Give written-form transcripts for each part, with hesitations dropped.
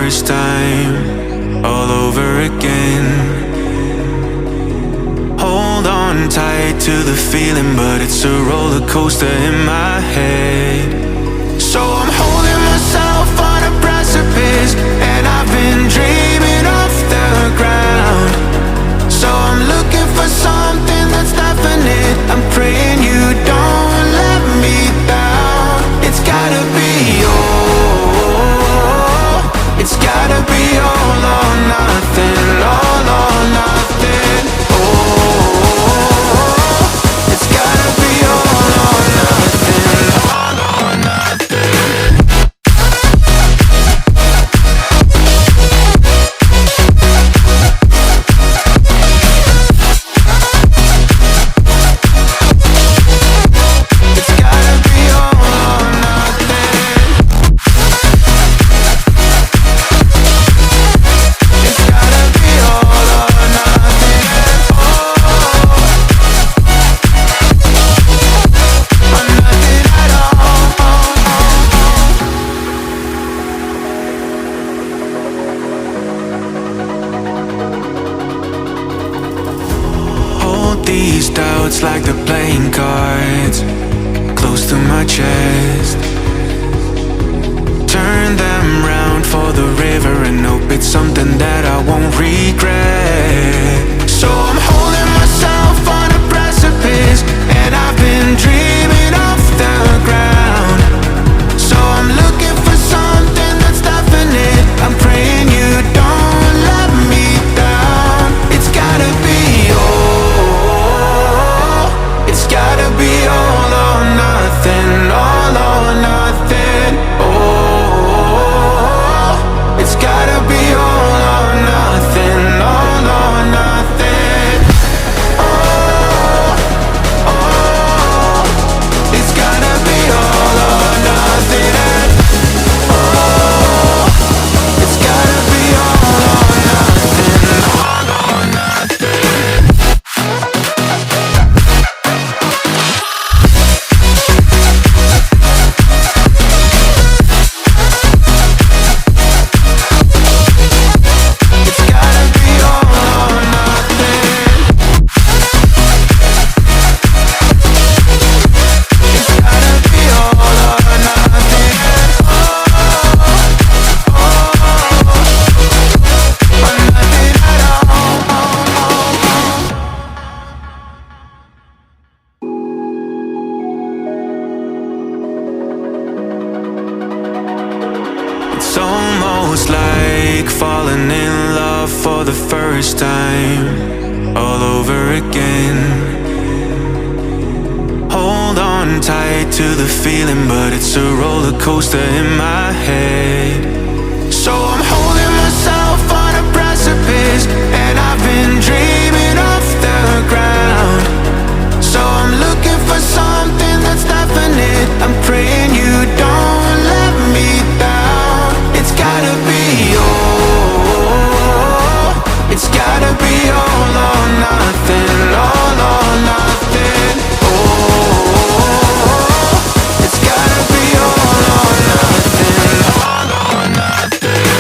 first time, all over again. Hold on tight to the feeling, but it's a roller coaster in my head. So I'm holding myself on a precipice, and I've been dreaming off the ground. So I'm looking for something that's definite. I'm praying you don't let me down. It's gotta be it's gotta be all or nothing, all or nothing. Oh, it's gotta be all or nothing, all or nothing. These doubts like the playing cards close to my chest. Turn them round for the river and hope it's something that I won't regret. So I'm holding myself on a precipice, and I've been dreaming off the ground. So I'm looking for something that's definite. I'm praying you don't let me down. It's gotta be it's gotta be all or nothing, all or nothing. Oh, it's gotta be all or nothing, all or nothing. Oh, oh, it's gotta be all or nothing. Oh, it's gotta be all or nothing, all or nothing. It's almost like falling in love for the first time, all over again. Hold on tight to the feeling, but it's a roller coaster in my head. So I'm holding myself on a precipice, and I've been dreaming off the ground. So I'm looking for something that's definite. I'm praying you don't let me down. It's gotta be it's gotta be all or nothing, all or nothing. Oh, it's gotta be all or nothing, all or nothing.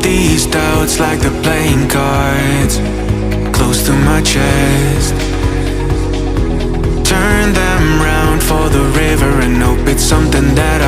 These doubts like the playing cards close to my chest. Turn them round for the river and hope it's something that